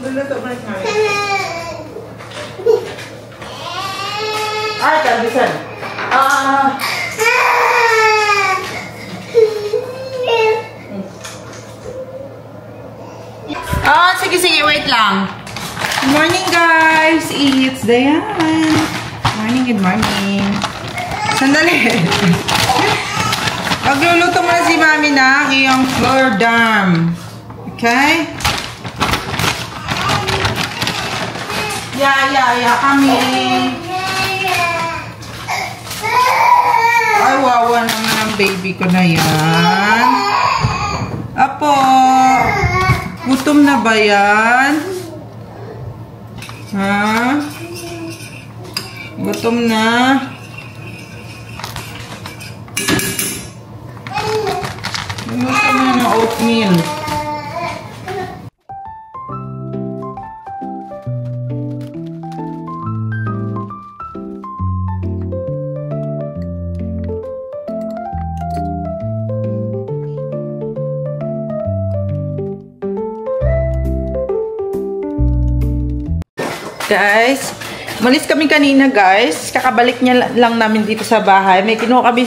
Luluto mo namin. Ay, kabisan. Sige, wait lang. Good morning, guys. It's Dayan. Good morning. Sandali. Magluluto muna si Mami ng iyong flour dam. Okay? Yeah, kami. Ay, wawa naman ang baby ko na yan. Apo, gutom na ba yan? Ha? Gutom na? Gutom na ng oatmeal. Guys, malis kami kanina, guys. Kakabalik niya lang namin dito sa bahay. May kinuha kami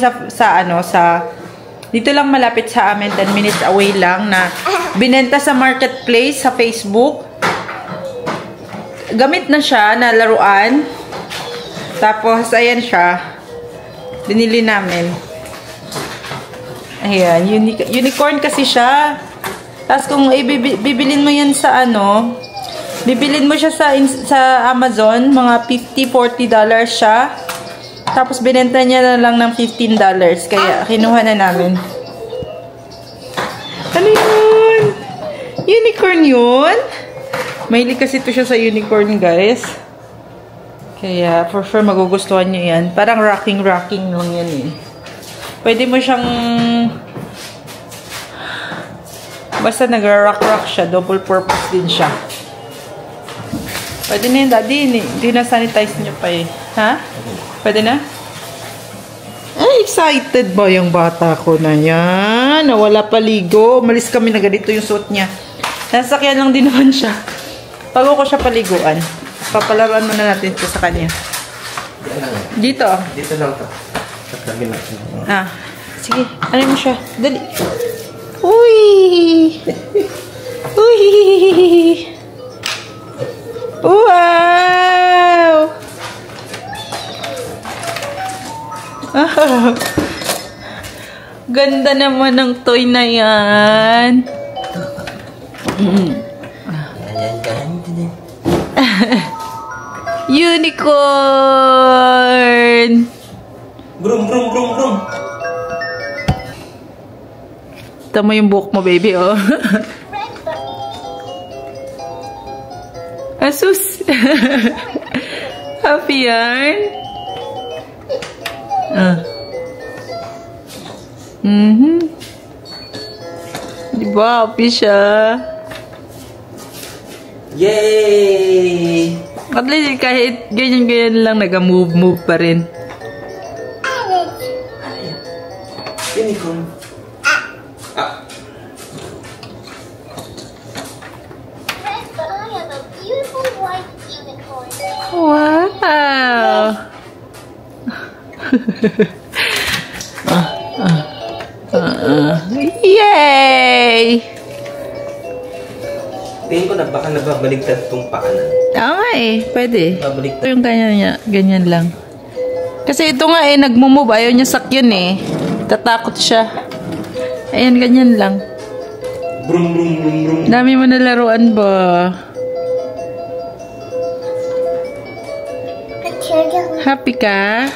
dito lang malapit sa amin, 10 minutes away lang, na binenta sa marketplace sa Facebook. Gamit na siya na laruan. Tapos ayan siya. Binili namin. Ayan, unicorn kasi siya. Tapos kung bibilin mo yan sa bibilin mo siya sa Amazon, mga $50-40 siya. Tapos binenta niya na lang ng $15. Kaya kinuha na namin. Ano yun? Unicorn yun? Mahilig kasi ito siya sa unicorn, guys. Kaya for sure magugustuhan niyo yan. Parang rocking lang yan eh. Pwede mo siyang basta nag-rock siya. Double purpose din siya. Pwede na yun, Daddy. Hindi na sanitize niyo pa eh. Ha? Pwede na? Ay, excited ba yung bata ko na yan? Nawala paligo. Umalis kami na ganito yung suot niya. Nasakyan lang din naman siya. Bago ko siya paliguan. Papalaruan muna natin ito sa kanya. Dito. Dito lang ito. Tatlagin natin. Sige. Ano mo siya? Dali. Uy! Uy! Wow! Ganda naman ng toy na yan. Unicorn! Brum. Tama yung buhok mo, baby, oh. Asus! Happy yarn? Diba, happy siya? Yay! At least kahit ganyan lang, nag-move pa rin. Unicorn. Wow! Yay! Tingin ko na baka nababaligtad itong paanan. Tama eh, pwede. Nababaligtad. Ito yung ganyan lang. Kasi ito nga eh, nagmumove. Ayaw niya sakyan eh. Tatakot siya. Ayan, ganyan lang. Brum. Dami mo na laruan ba? Happy ka?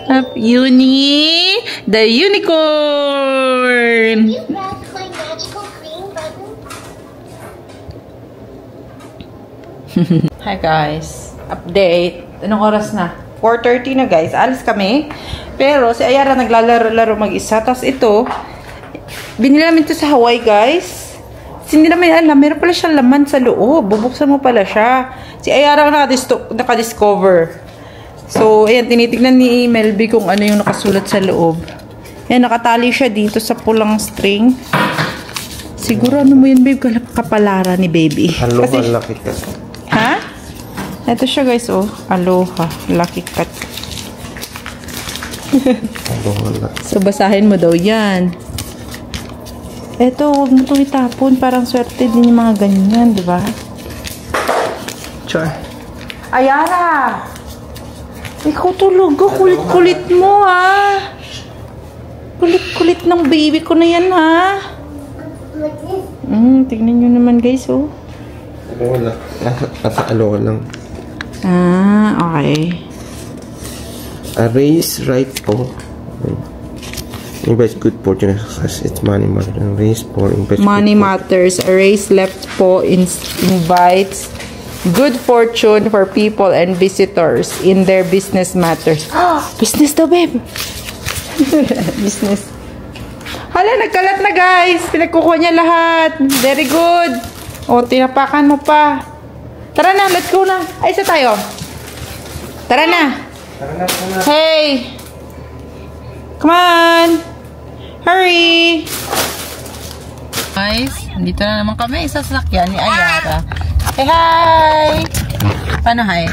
Up, Uni, the unicorn. You press my magical green button. Hi guys, update. Anong oras na? 4:30 na guys. Alis kami. Pero si Ayara naglalaro-laro mag-isa. Tapos ito, binili namin ito sa Hawaii guys. Kasi hindi namin alam, meron pala siyang laman sa loob. Bubuksan mo pala siya. Si Ayara nakadiscover. So, ayan, tinitignan ni Melby kung ano yung nakasulat sa loob. Ayan, nakatali siya dito sa pulang string. Siguro ano mo yun, babe? Kapalara ni baby. Aloha, lucky cat. Ha? Ito siya guys, oh. Aloha, lucky cat. Aloha, lucky. So, basahin mo daw yan. Ito, huwag mo itong itapon. Parang swerte din yung mga ganyan, di ba? Sure. Ayara! Ikaw tulog ko. Kulit-kulit mo, ha? Kulit-kulit ng baby ko na yan, ha? Tignan nyo naman, guys, oh. Aloha, nasa aloha lang. Okay. Raise right po. Invest good fortune success. It's money matters. Raise for invest. Money matters. Erase left po invites good fortune for people and visitors in their business matters. Business daw, babe. Business. Hala, nagkalat na guys. Pinagkukuha niya lahat. Very good. O, tinapakan mo pa. Tara na, let's go na. Ay, isa tayo. Tara na. Hey. Come on. Hurry. Guys, dito na naman kami sa sasakyan ni Ayara. Okay, hi. Paano hi?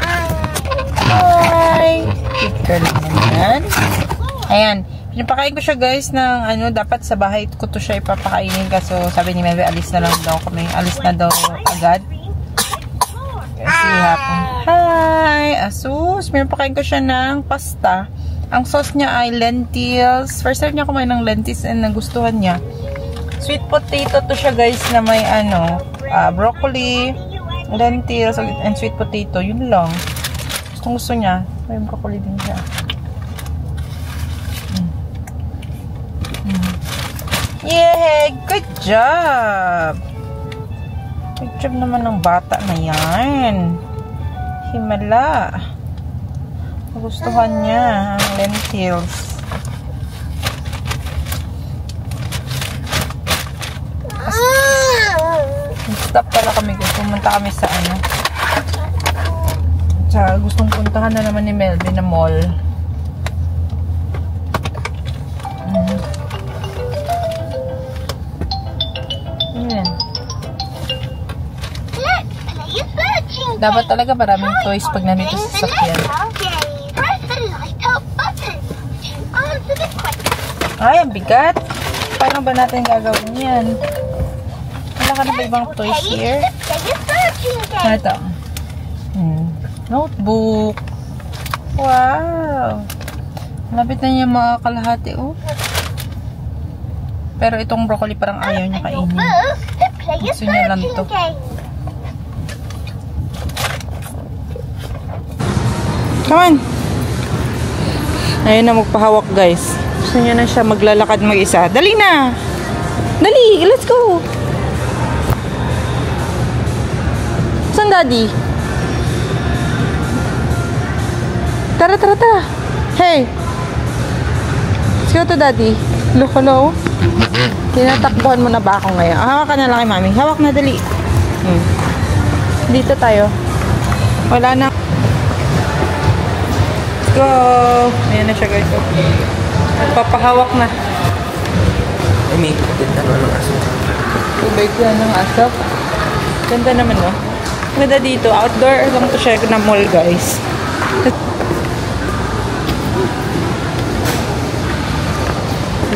Hi. Picture lang naman. Ayan. Pinapakain ko siya guys ng ano, dapat sa bahay ko to siya ipapakainin kaso sabi ni Mary alis na lang daw kami. Alis na daw agad. Kasi hapon. Hi! Asus! Pinapakain ko siya ng pasta. Ang sauce niya ay lentils. First time niya kumain ng lentils and nagustuhan niya. Sweet potato to siya guys na may ano, broccoli, lentils, and sweet potato. Yun lang. Gusto niya. May broccoli din siya. Yay! Good job! Good job naman ng bata na yan. Himala. Nagustuhan niya ang lentils. Stop pala kami. Pumunta kami sa ano. Sa gustong puntahan na naman ni Melvin na mall. Dapat talaga maraming toys pag nandito sa sakyan. Ay, ang bigat. Paano ba natin gagawin yan? Wala ka na ba ibang toys here? Ito. Notebook. Wow. Lapit na niya mga kalahati, oh. Pero itong broccoli parang ayaw niya kainin. Gusto niya lang ito. Come on. Ayun na magpahawak guys. Gusto niya na siya maglalakad mag-isa. Dali na. Dali. Let's go. Saan daddy? Tara, tara, tara. Hey. Let's go to daddy. Hello, hello. Tinatakbuhan mo na ba ako ngayon? Hawak ka na lang kay mami. Hawak na, dali. Dito tayo. Wala na. Go! Ayan na siya guys. Nagpapahawak na. May ganda naman ng aso. Tubig yan ng asap. Ganda naman no. Ganda dito. Outdoor lang to siya na mall guys.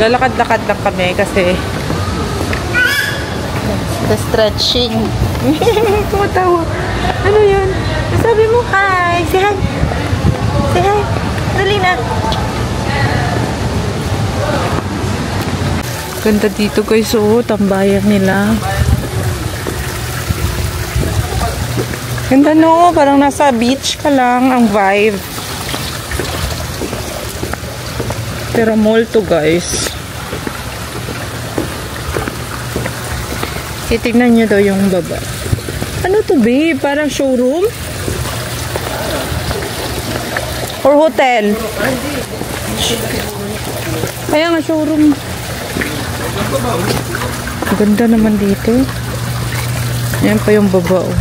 Lalakad-lakad lang kami kasi the stretching. Tumatawa. Ano yun? Sabi mo hi. Say hi. Say hi. Dali na. Ganda dito guys. Oh, tambayan nila. Ganda no. Parang nasa beach ka lang ang vibe. Pero mall to, guys. Titignan nyo daw yung baba. Ano to, babe? Parang showroom? Or hotel? Kaya nga showroom. Ganda naman dito. Yan pa yung baba, oh.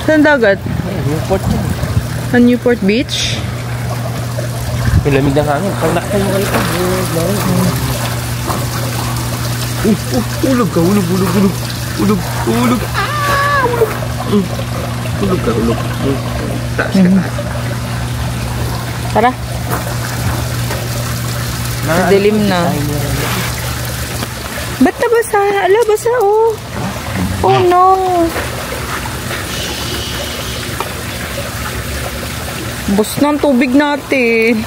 Saan dagat? Newport na. Sa Newport Beach? May lamig na hangin. Pag nakita mo kayo pa. Ulog ka. Ulog. Ulog. Ah! Ulog. Ulog ka. Ulog. Taas ka. Tara. Dilim na. Ba't nabasa? Ala, basa, oh. Oh, no. Bus na ang tubig natin.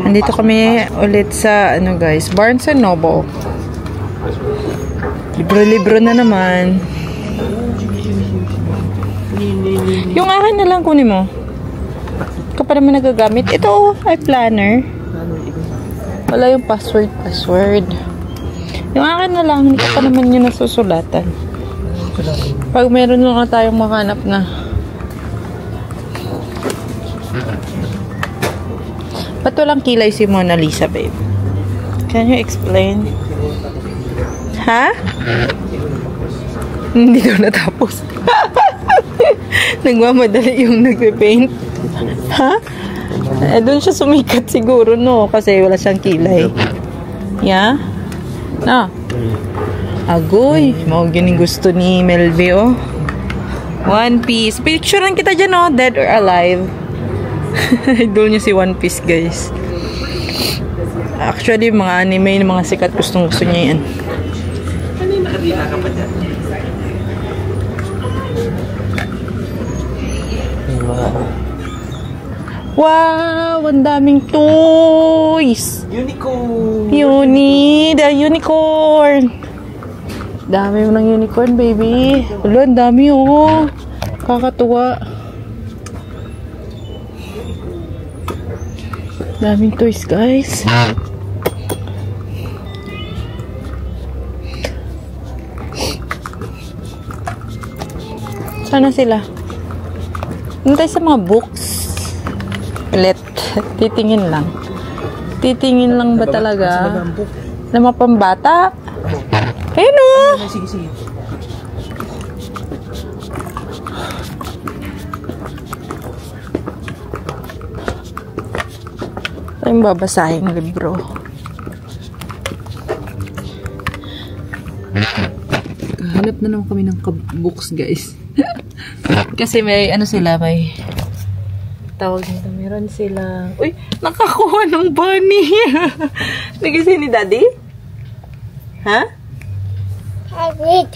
Nandito kami ulit sa, ano guys, Barnes & Noble. Libro-libro na naman. Yung akin na lang kunin mo. Ikaw pa naman nagagamit. Ito, ay planner. Wala yung password. Yung akin na lang, hindi ka pa naman yun nasusulatan. Pag meron lang tayong makanap na. Ba't walang kilay si Mona Lisa, babe? Can you explain? Ha? Hindi daw natapos. Nagmamadali yung nagpe-paint. Ha? Eh, doon siya sumikat siguro, no? Kasi wala siyang kilay. Yeah? No? Agoy. Mga gusto ni Melvie, oh. One Piece. Picturean kita dyan, oh. Dead or alive. Idol niya si One Piece, guys. Actually, mga anime ng mga sikat gustong-gusto niya yan. Ano yung nakadila ka pa dyan? Wow! Ang daming toys! Unicorn! The unicorn! Dami mo ng unicorn, baby. Wala, ang dami, oh. Kakatuwa. Daming toys, guys. Sana sila? Nantay sa mga books. Ulit. Titingin lang. Titingin lang ba talaga? Na mga pambata? Ayun, oh! Sige. Ito yung babasahing libro. Hanap na naman kami ng books, guys. Kasi may, ano sila, may tawag nito. Meron sila. Uy, nakakuha ng bunny. Nagising ni Daddy? Ha? I did.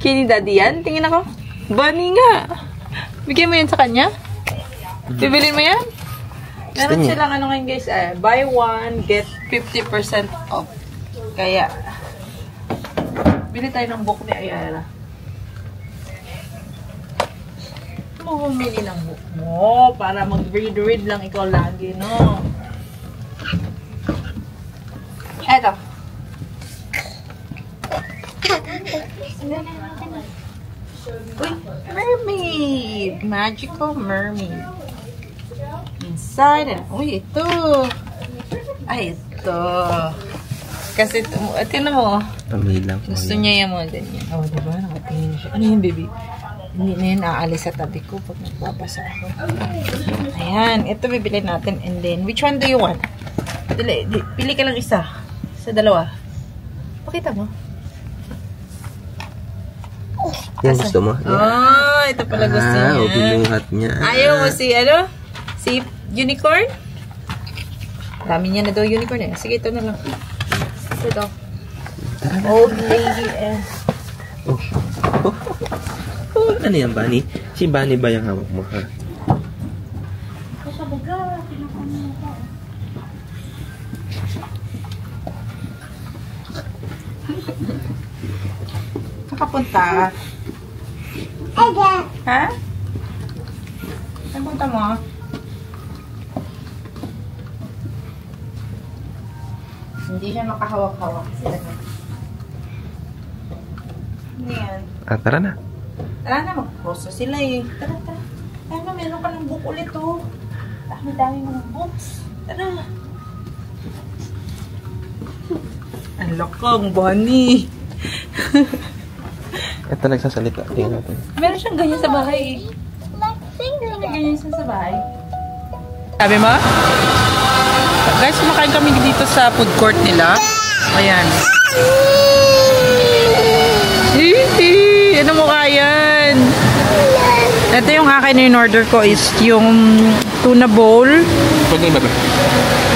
Kini Daddy yan? Tingin ako. Bunny nga. Bigyan mo yan sa kanya? Bibilin mo yan? Meron silang ano ngayon, guys. Buy one, get 50% off. Kaya, bili tayo ng book ni Ayala. Bumili ng book mo para mag-read lang ikaw lagi, no? Eto. Uy, mermaid! Magical mermaid. Inside and... Uy, ito! Ay, ito! Kasi, tingnan mo. Pamilang. Gusto niya yung mga ganyan. Oh, diba? Nakatingin siya. Ano yung baby? Hindi na yun aalis sa tabi ko pag nagbabasa ako. Ayan. Ito bibili natin. And then, which one do you want? Pili ka lang isa. Sa dalawa. Pakita mo. Yan gusto mo? Oh, ito pala gusto niya. Ah, binuhat niya. Ayaw mo si, ano? Si unicorn? Dami niya na daw unicorn eh. Sige, ito na lang. Ito. Old lady eh. Oh, ano yan, Bunny? Si Bunny ba yung hawak mo, ha? Nakapunta. Ha? Saan punta mo? Hindi siya makahawak-hawak. Sila na. Hindi yan. Tara na. Tara na, mag-post sila eh. Tara, tara. Tara na, meron ka ng book ulit oh. Dami-dami mga books. Tara. Ang lakang, bunny. Ito nagsasalita. Tingnan natin. Meron siyang ganyan sa bahay eh. Meron ganyan siya sa bahay. Sabi mo? Guys, kumakain kami dito sa food court nila. Ayan. Hihi! Ano mo kayan? Ito yung akin na in-order ko is yung tuna bowl. Pwede ba?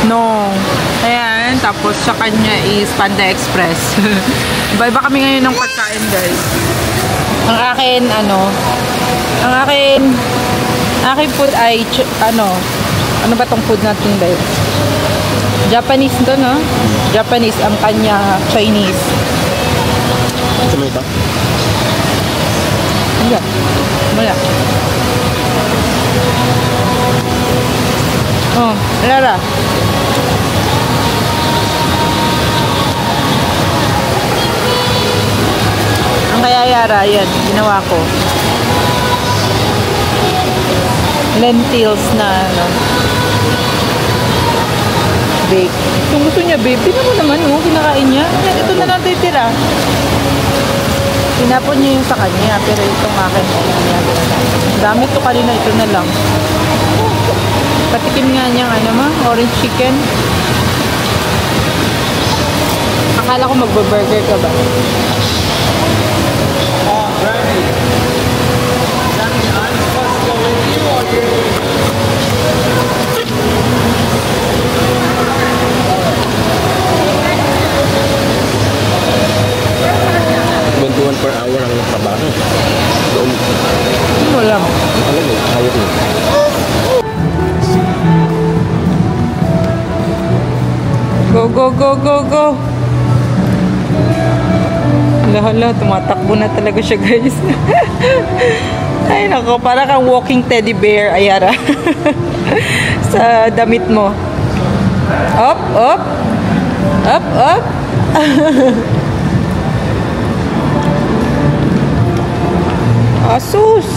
No. Ayan. Tapos sa kanya is Panda Express. Iba-iba kami ngayon ng pagkain, guys. Ang akin, ang akin food ay, ano ba tong food natin, guys? Japanese to, no? Japanese. Ang kanya, Chinese. Ito mo ito? Wala. Wala. Oh, Lara. Ang kaya Yara, yan, ginawa ko. Lentils na, bake. Kung gusto niya, babe, tinan mo naman, kinakain niya. Yan, ito na lang titira. Tinapon niya yung sa kanya, pero itong akin, dami to kanina, ito na lang. Patikim nga niyang, orange chicken. Akala ko magbaburger ka ba? Per hour ang trabaho. Wala mo. Alam mo, hayop mo. Go, go, go, go, go. Hala, tumatakbo na talaga siya, guys. Ay, nako, para kang walking teddy bear, Ayara. Sa damit mo. Up, up. Up, up. Asus!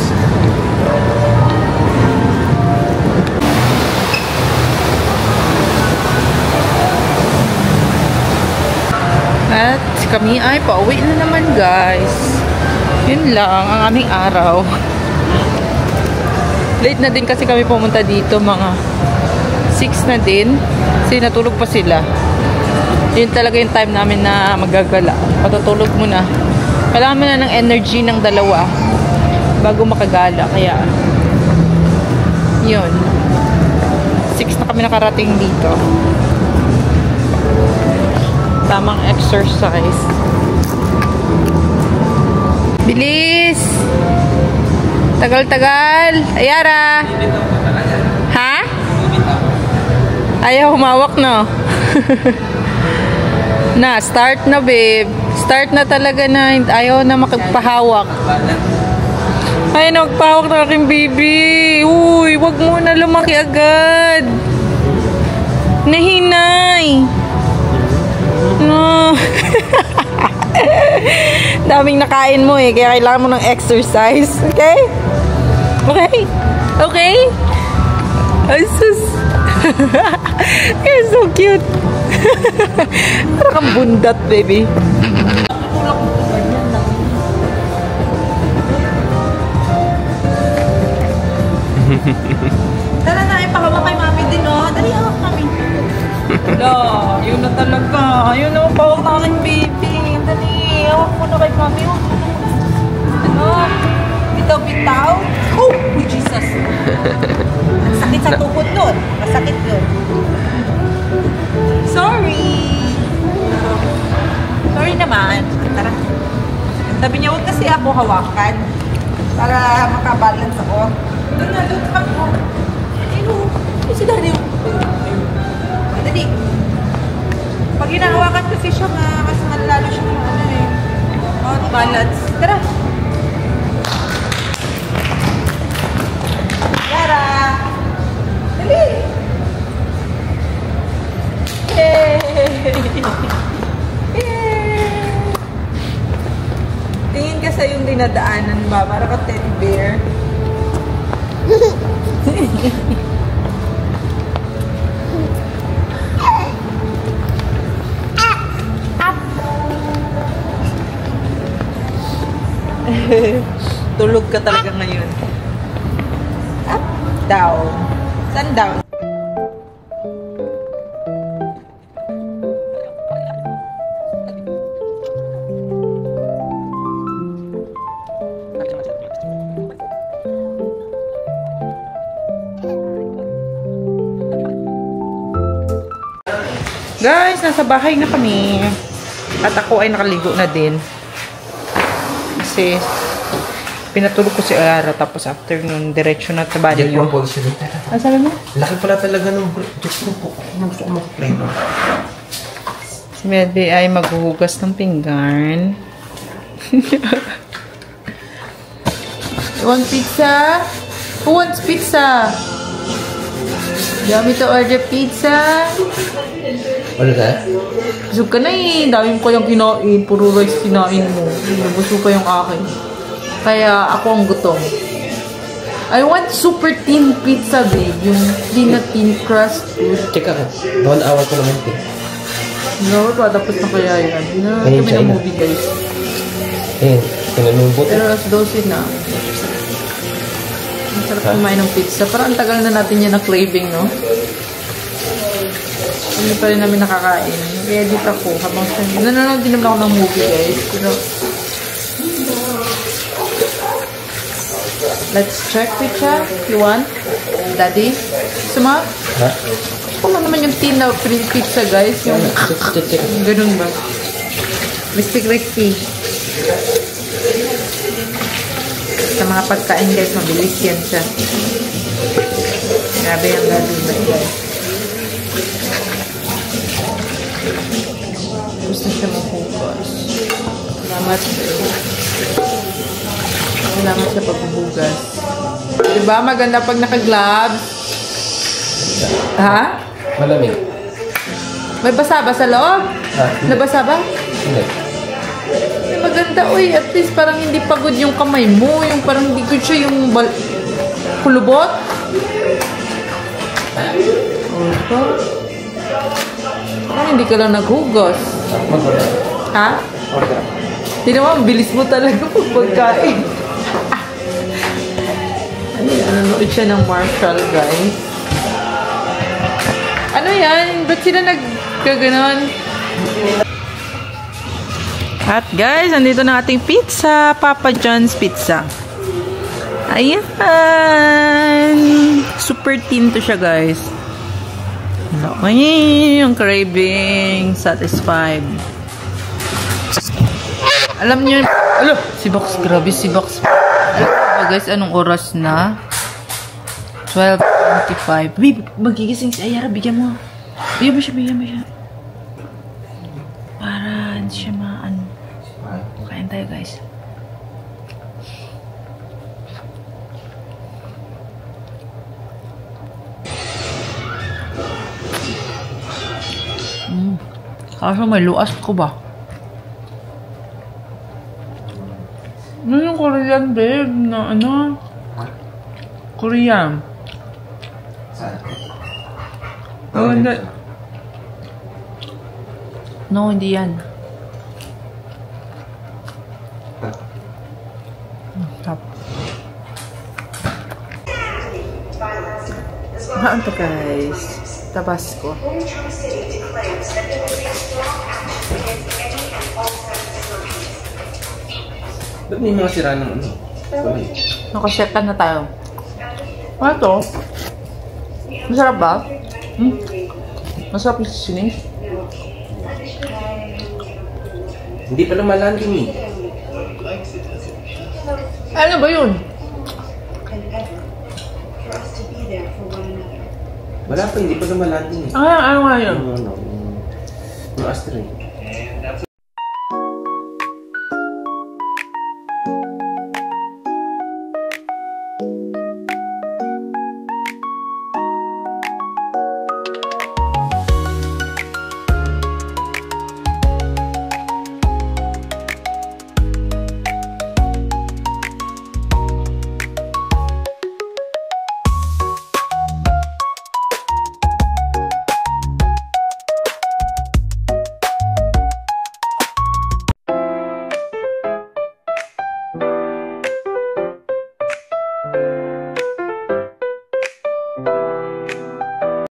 At kami ay pauwi na naman, guys. Yun lang ang aming araw. Late na din kasi kami pumunta dito, mga 6 na din. Kasi natulog pa sila. Yun talaga yung time namin na magagala. Patutulog muna. Kailangan mo na ng energy ng dalawa bago makagala, kaya yun, 6 na kami nakarating dito. Tamang exercise. Bilis! Tagal-tagal! Ayara! Ha? Ayaw humawak, no? Na, start na, babe. Start na talaga na ayaw na makapahawak. Ay, nagpahawak na aking baby. Uy, wag mo na lumaki agad. Nahinay. No. Daming nakain mo eh, kaya kailangan mo ng exercise. Okay? Okay? Okay? Ay, sus. You're so cute. Parang kang bundat, baby. Tara na, ipakama kay mami din, oh. Dali, hawak kami. Wala, yun na talaga. Yun na, pawag na aking baby. Dali, hawak mo na kay mami. Ano? Bitaw-bitaw? Oh, Jesus. Ang sakit sa tuhod nun. Masakit yun. Sorry. Sorry naman. Tara. Sabi niya, huwag kasi ako hawakan. Para makabalance ako. Doon na, doon pa ako. Ayun, si Daddy. Dali. Pag hinahawakan kasi siya, mas malalo siya ng ano eh. Balance. Tara. Yara! dinadaanan ba? Para ka teddy bear. Tulog ka talaga ngayon. Up, down. Saan down? Guys, nasa bahay na kami. At ako ay nakaligo na din. Kasi pinatulog ko si Ara, tapos after nun, diretso na sa banyo. Diyan po siya dito. Ano sabi mo? Laki pala talaga ng Diyos ko po. Gusto ko mag-play. Si Medby ay maghuhugas ng pinggan. You want pizza? Who wants pizza? You want me to order pizza? Ano ka? Busog ka na eh. Dami mo kayang kinain. Puro rice kinain mo. Busog pa yung akin. Kaya ako ang gutom. I want super thin pizza, babe. Yung thin crust food. Check ako. 1 hour ko naman ito. No, tapos na kaya yan. Hindi na kami ng movie, guys. Eh, pinalubot. Pero as 12 na. Ang sarap kumain ng pizza. Parang ang tagal na natin yan na craving, no? Hindi pa rin namin nakakain. I-edit ako habang nanonood din naman ako ng movie, guys. Pero let's check pizza. You want? Daddy? Gusto mo? Ha? Kung naman yung tin na pizza, guys. Yung ganun ba? Mr. Crispy. Sa mga pagkain, guys, mabilis yan siya. Grabe yung gagawin ba, guys. Gusto siya mahugas. Salamat. Salamat sa pagbubugas. Diba? Maganda pag naka-gloves. Ha? Malamig. May basa ba sa loob? Ha? Nabasa ba? Hindi. Ay, maganda. Uy, at least parang hindi pagod yung kamay mo. Yung parang hindi good siya yung kulubot. Opo. Parang hindi ka lang naghugas. Ha? Hindi naman, bilis mo talaga pag pagkain. Nanonood siya ng Marshall, guys. Ano yan? Ba't sila nagkaganon? At guys, nandito na ating pizza. Papa John's Pizza. Ayan. Super thin to siya, guys. Ay, yung craving. Satisfied. Alam niyo, si Box, grabe si Box. Guys, anong oras na? 12:25. Babe, magigising si Ayara. Bigyan mo. Bigyan mo siya. Para hindi siya maano. Kain tayo, guys. Kaso may luas ko ba? Ano yung Korean, babe? Na ano? Korean. Oh, hindi. No, hindi yan. Stop. Haan to, guys. Tabasco. Ba't may mga sira ng ano? Nakasetan na tayo. Ano to? Masarap ba? Masarap yung sisinig? Hindi pala malanding eh. Ano ba yun? Wala pa, hindi pala malanding eh. Ano nga yun? Yung astray.